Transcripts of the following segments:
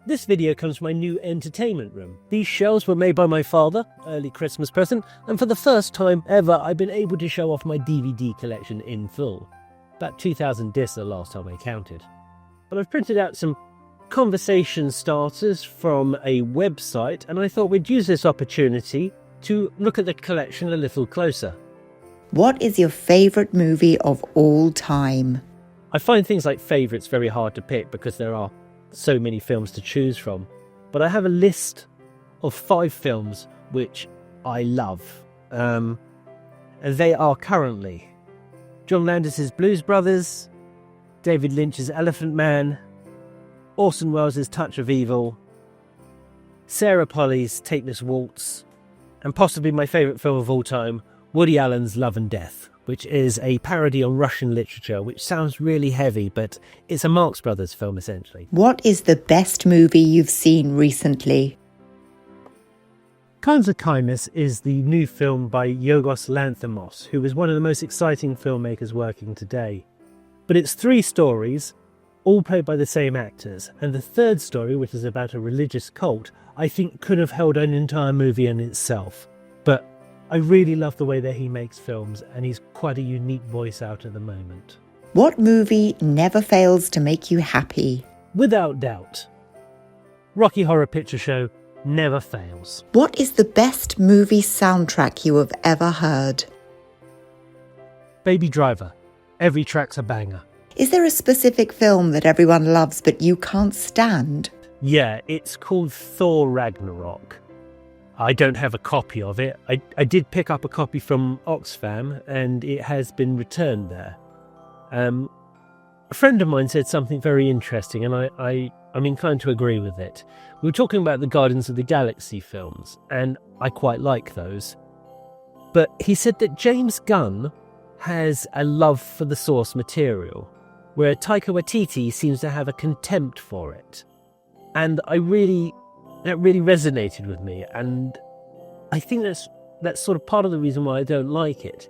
This video comes from my new entertainment room. These shelves were made by my father, early Christmas present, and for the first time ever I've been able to show off my DVD collection in full. About 2,000 discs the last time I counted. But I've printed out some conversation starters from a website, and I thought we'd use this opportunity to look at the collection a little closer. What is your favourite movie of all time? I find things like favourites very hard to pick because there are so many films to choose from. But I have a list of 5 films which I love. And they are currently John Landis's Blues Brothers, David Lynch's Elephant Man, Orson Welles' Touch of Evil, Sarah Polley's Tapeless Waltz, and possibly my favourite film of all time, Woody Allen's Love and Death, which is a parody on Russian literature, which sounds really heavy, but it's a Marx Brothers film, essentially. What is the best movie you've seen recently? Kinds of Kindness is the new film by Yorgos Lanthimos, who is one of the most exciting filmmakers working today. But it's 3 stories, all played by the same actors, and the third story, which is about a religious cult, I think could have held an entire movie in itself. But I really love the way that he makes films, and he's quite a unique voice out at the moment. What movie never fails to make you happy? Without doubt, Rocky Horror Picture Show never fails. What is the best movie soundtrack you have ever heard? Baby Driver. Every track's a banger. Is there a specific film that everyone loves but you can't stand? Yeah, it's called Thor Ragnarok. I don't have a copy of it. I did pick up a copy from Oxfam, and it has been returned there. A friend of mine said something very interesting, and I'm inclined to agree with it. We were talking about the Guardians of the Galaxy films, and I quite like those. But he said that James Gunn has a love for the source material, where Taika Waititi seems to have a contempt for it. And that really resonated with me, and I think that's sort of part of the reason why I don't like it.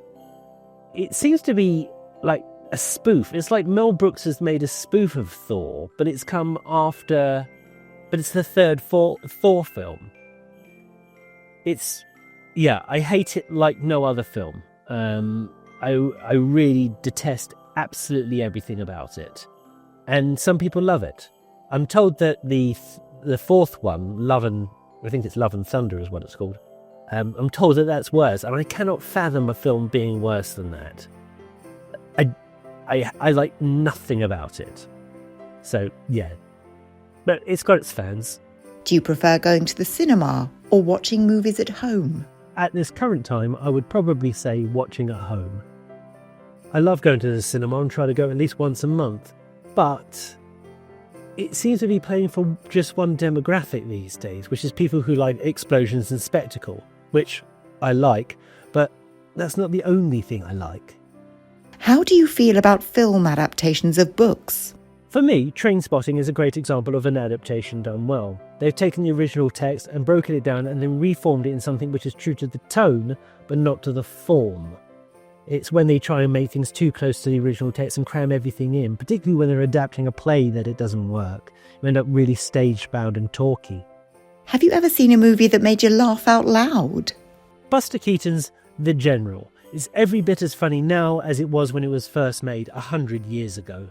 It seems to be like a spoof. It's like Mel Brooks has made a spoof of Thor, but it's come after, but it's the third Thor film. I hate it like no other film. I really detest absolutely everything about it, and some people love it. I'm told that the fourth one, I think it's Love and Thunder is what it's called. I'm told that that's worse, and I cannot fathom a film being worse than that. I like nothing about it. So, yeah. But it's got its fans. Do you prefer going to the cinema or watching movies at home? At this current time, I would probably say watching at home. I love going to the cinema and try to go at least once a month, but it seems to be playing for just one demographic these days, which is people who like explosions and spectacle, which I like, but that's not the only thing I like. How do you feel about film adaptations of books? For me, Trainspotting is a great example of an adaptation done well. They've taken the original text and broken it down and then reformed it in something which is true to the tone, but not to the form. It's when they try and make things too close to the original text and cram everything in, particularly when they're adapting a play, that it doesn't work. You end up really stage-bound and talky. Have you ever seen a movie that made you laugh out loud? Buster Keaton's The General is every bit as funny now as it was when it was first made 100 years ago.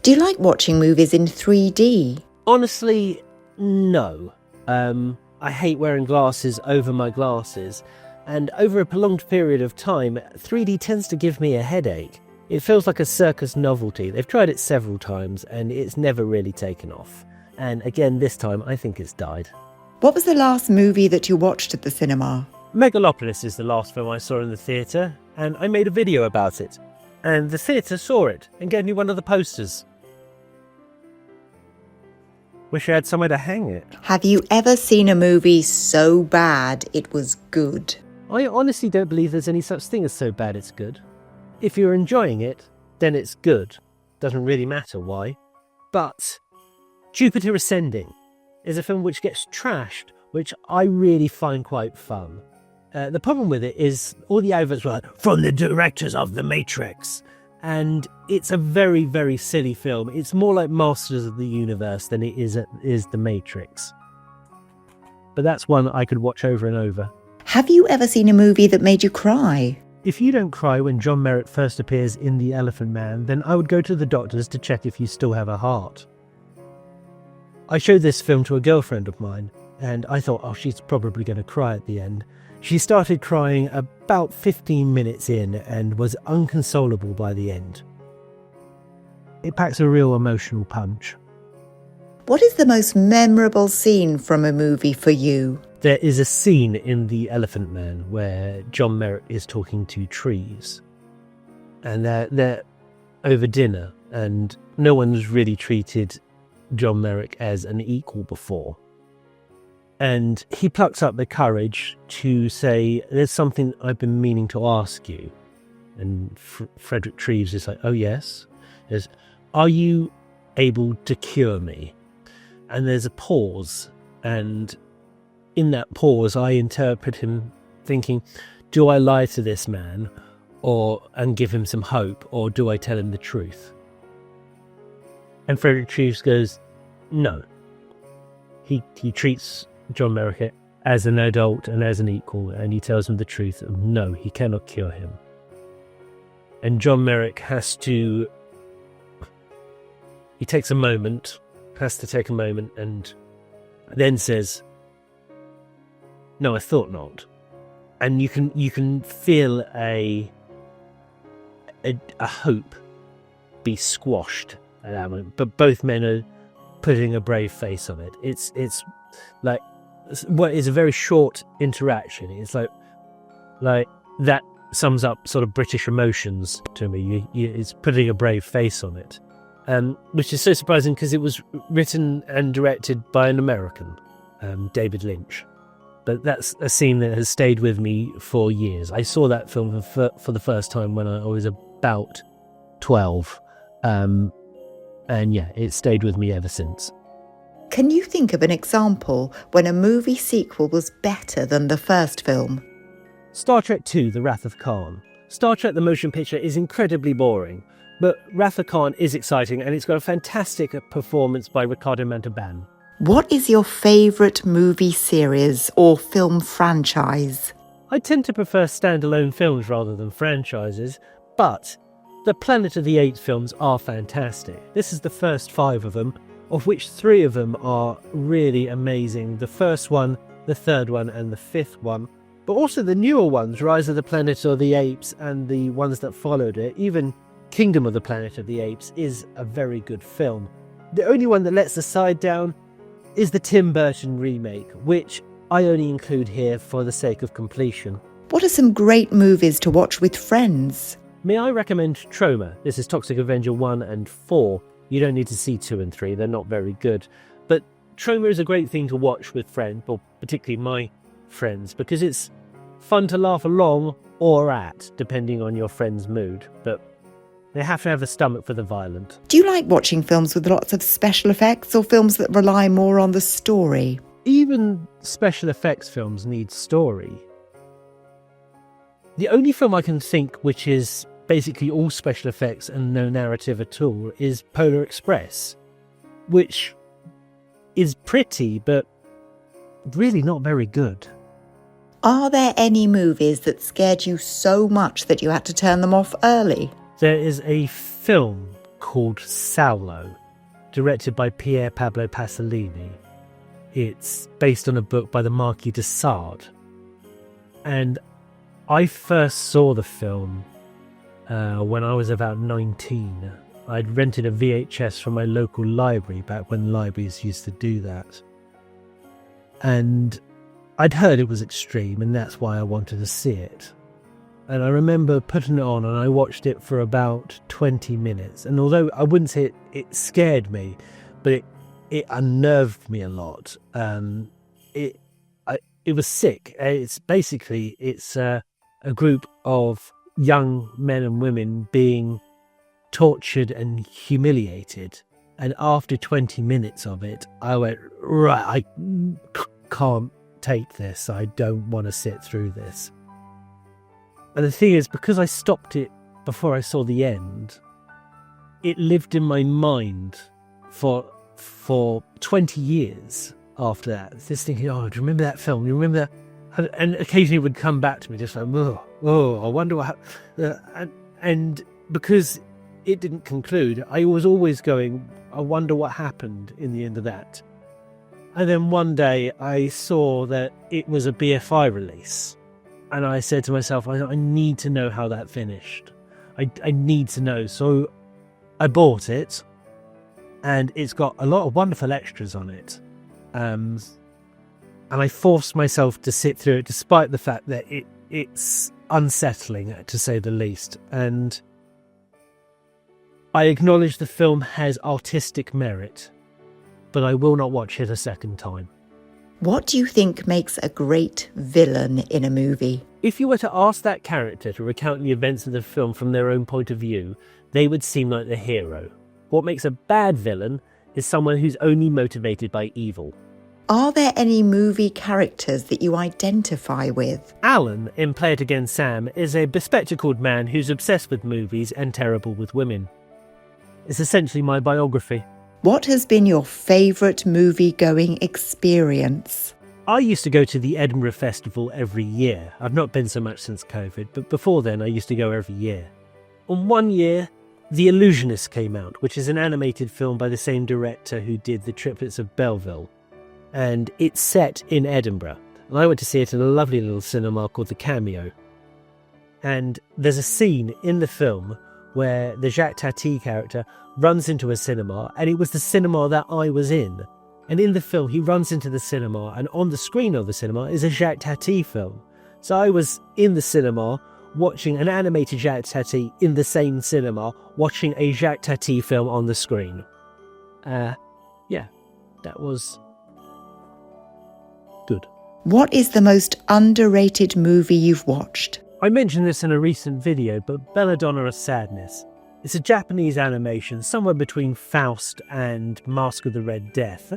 Do you like watching movies in 3D? Honestly, no. I hate wearing glasses over my glasses, and over a prolonged period of time, 3D tends to give me a headache. It feels like a circus novelty. They've tried it several times, and it's never really taken off. And again, this time, I think it's died. What was the last movie that you watched at the cinema? Megalopolis is the last film I saw in the theatre, and I made a video about it. And the theatre saw it and gave me one of the posters. Wish I had somewhere to hang it. Have you ever seen a movie so bad it was good? I honestly don't believe there's any such thing as so bad it's good. If you're enjoying it, then it's good. Doesn't really matter why. But Jupiter Ascending is a film which gets trashed, which I really find quite fun. The problem with it is all the adverts were like, from the directors of The Matrix. And it's a very, very silly film. It's more like Masters of the Universe than it is The Matrix. But that's one I could watch over and over. Have you ever seen a movie that made you cry? If you don't cry when John Merritt first appears in The Elephant Man, then I would go to the doctors to check if you still have a heart. I showed this film to a girlfriend of mine, and I thought, oh, she's probably going to cry at the end. She started crying about 15 minutes in and was inconsolable by the end. It packs a real emotional punch. What is the most memorable scene from a movie for you? There is a scene in The Elephant Man where John Merritt is talking to trees. And they're over dinner, and no one's really treated John Merritt as an equal before. And he plucks up the courage to say, there's something I've been meaning to ask you. And Frederick Treves is like, oh yes? Is, are you able to cure me? And there's a pause. And in that pause, I interpret him thinking, do I lie to this man and give him some hope, or do I tell him the truth? And Frederick Treves goes, no. He treats John Merritt as an adult and as an equal, and he tells him the truth. No, he cannot cure him. And John Merritt has to take a moment, and then says, no, I thought not. And you can feel a hope be squashed at that moment. But both men are putting a brave face on it. It's like what is a very short interaction. It's like that sums up sort of British emotions to me. It's putting a brave face on it, which is so surprising because it was written and directed by an American, David Lynch. But that's a scene that has stayed with me for years. I saw that film for the first time when I was about 12. And yeah, it stayed with me ever since. Can you think of an example when a movie sequel was better than the first film? Star Trek II, The Wrath of Khan. Star Trek the motion picture is incredibly boring, but Wrath of Khan is exciting, and it's got a fantastic performance by Ricardo Montalban. What is your favourite movie series or film franchise? I tend to prefer standalone films rather than franchises, but the Planet of the Apes films are fantastic. This is the first 5 of them, of which 3 of them are really amazing. The first one, the third one, and the 5th one. But also the newer ones, Rise of the Planet of the Apes and the ones that followed it. Even Kingdom of the Planet of the Apes is a very good film. The only one that lets the side down is the Tim Burton remake, which I only include here for the sake of completion. What are some great movies to watch with friends? May I recommend Troma? This is Toxic Avenger 1 and 4. You don't need to see 2 and 3, they're not very good. But Troma is a great thing to watch with friends, or particularly my friends, because it's fun to laugh along or at, depending on your friend's mood. But they have to have a stomach for the violent. Do you like watching films with lots of special effects or films that rely more on the story? Even special effects films need story. The only film I can think which is basically all special effects and no narrative at all is Polar Express, which is pretty but really not very good. Are there any movies that scared you so much that you had to turn them off early? There is a film called Saulo, directed by Pier Pablo Pasolini. It's based on a book by the Marquis de Sade. And I first saw the film when I was about 19. I'd rented a VHS from my local library back when libraries used to do that. And I'd heard it was extreme, and that's why I wanted to see it. And I remember putting it on, and I watched it for about 20 minutes. And although I wouldn't say it scared me, but it unnerved me a lot. It was sick. It's basically a group of young men and women being tortured and humiliated. And after 20 minutes of it, I went, right, I can't take this. I don't want to sit through this. And the thing is, because I stopped it before I saw the end, it lived in my mind for 20 years after that. Just thinking, oh, do you remember that film? Do you remember that? And occasionally it would come back to me just like, I wonder what happened. And because it didn't conclude, I was always going, I wonder what happened in the end of that. And then one day I saw that it was a BFI release. And I said to myself, I need to know how that finished. I need to know. So I bought it, and it's got a lot of wonderful extras on it. And I forced myself to sit through it, despite the fact that it's unsettling, to say the least. And I acknowledge the film has artistic merit, but I will not watch it a second time. What do you think makes a great villain in a movie? If you were to ask that character to recount the events of the film from their own point of view, they would seem like the hero. What makes a bad villain is someone who's only motivated by evil. Are there any movie characters that you identify with? Alan, in Play It Again Sam, is a bespectacled man who's obsessed with movies and terrible with women. It's essentially my biography. What has been your favourite movie-going experience? I used to go to the Edinburgh Festival every year. I've not been so much since COVID, but before then I used to go every year. On one year, The Illusionist came out, which is an animated film by the same director who did The Triplets of Belleville. And it's set in Edinburgh. And I went to see it in a lovely little cinema called The Cameo. And there's a scene in the film where the Jacques Tati character runs into a cinema, and it was the cinema that I was in. And in the film, he runs into the cinema, and on the screen of the cinema is a Jacques Tati film. So I was in the cinema watching an animated Jacques Tati in the same cinema, watching a Jacques Tati film on the screen. Yeah, that was good. What is the most underrated movie you've watched? I mentioned this in a recent video, but Belladonna of Sadness. It's a Japanese animation, somewhere between Faust and Mask of the Red Death.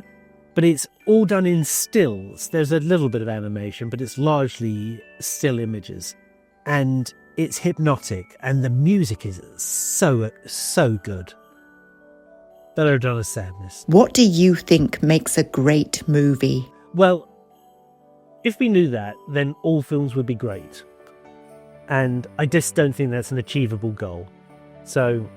But it's all done in stills. There's a little bit of animation, but it's largely still images. And it's hypnotic, and the music is so good. Belladonna of Sadness. What do you think makes a great movie? Well, if we knew that, then all films would be great. And I just don't think that's an achievable goal. So,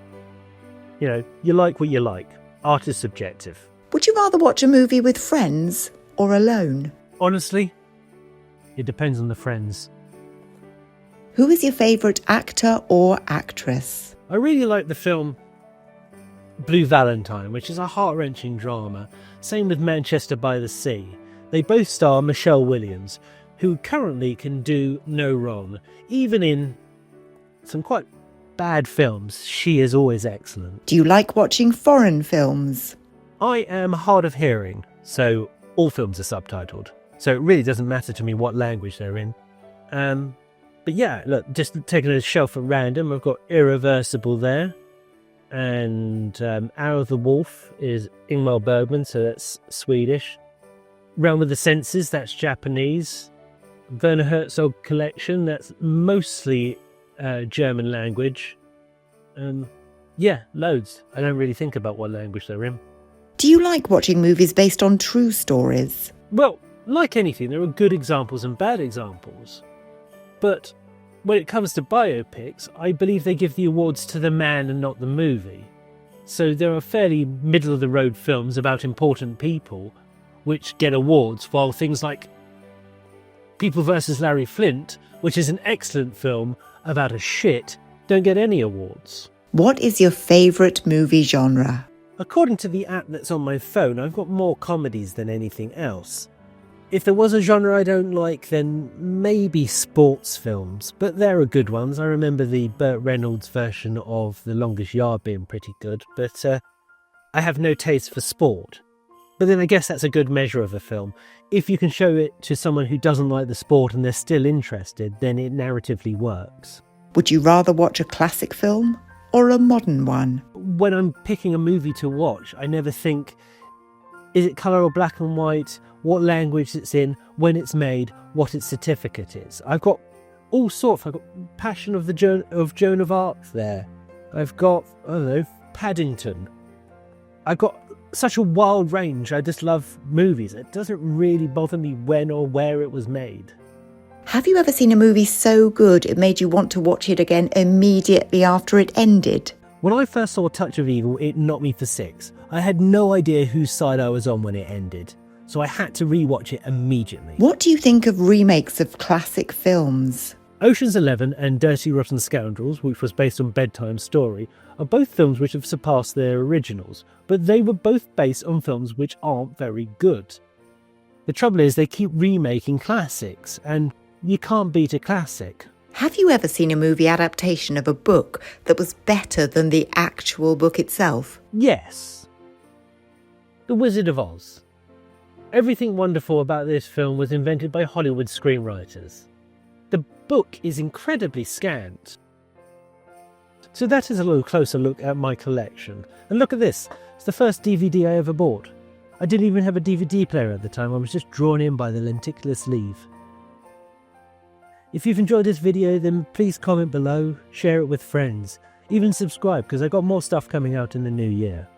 you like what you like. Art is subjective. Would you rather watch a movie with friends or alone? Honestly, it depends on the friends. Who is your favourite actor or actress? I really like the film Blue Valentine, which is a heart-wrenching drama. Same with Manchester by the Sea. They both star Michelle Williams, who currently can do no wrong. Even in some quite bad films, she is always excellent. Do you like watching foreign films? I am hard of hearing, so all films are subtitled. So it really doesn't matter to me what language they're in. But yeah, look, just taking a shelf at random, I've got Irreversible there. And Hour of the Wolf is Ingmar Bergman, so that's Swedish. Realm of the Senses, that's Japanese. Werner Herzog Collection, that's mostly German language. Yeah, loads. I don't really think about what language they're in. Do you like watching movies based on true stories? Well, like anything, there are good examples and bad examples. But when it comes to biopics, I believe they give the awards to the man and not the movie. So there are fairly middle-of-the-road films about important people which get awards, while things like People vs. Larry Flint, which is an excellent film about a shit, don't get any awards. What is your favourite movie genre? According to the app that's on my phone, I've got more comedies than anything else. If there was a genre I don't like, then maybe sports films, but there are good ones. I remember the Burt Reynolds version of The Longest Yard being pretty good, but I have no taste for sport. But then I guess that's a good measure of a film. If you can show it to someone who doesn't like the sport and they're still interested, then it narratively works. Would you rather watch a classic film or a modern one? When I'm picking a movie to watch, I never think, is it colour or black and white, what language it's in, when it's made, what its certificate is. I've got all sorts. I've got Passion of Joan of Arc there. I've got, I don't know, Paddington. I've got such a wild range. I just love movies. It doesn't really bother me when or where it was made. Have you ever seen a movie so good it made you want to watch it again immediately after it ended? When I first saw Touch of Evil, it knocked me for 6. I had no idea whose side I was on when it ended, so I had to rewatch it immediately. What do you think of remakes of classic films? Ocean's 11 and Dirty Rotten Scoundrels, which was based on Bedtime Story, are both films which have surpassed their originals, but they were both based on films which aren't very good. The trouble is they keep remaking classics, and you can't beat a classic. Have you ever seen a movie adaptation of a book that was better than the actual book itself? Yes. The Wizard of Oz. Everything wonderful about this film was invented by Hollywood screenwriters. The book is incredibly scant. So that is a little closer look at my collection. And look at this, it's the first DVD I ever bought. I didn't even have a DVD player at the time, I was just drawn in by the lenticular sleeve. If you've enjoyed this video, then please comment below, share it with friends, even subscribe because I've got more stuff coming out in the new year.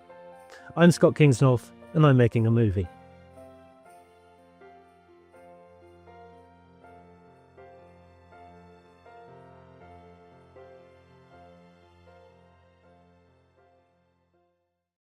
I'm Scott Kingsnorth and I'm making a movie.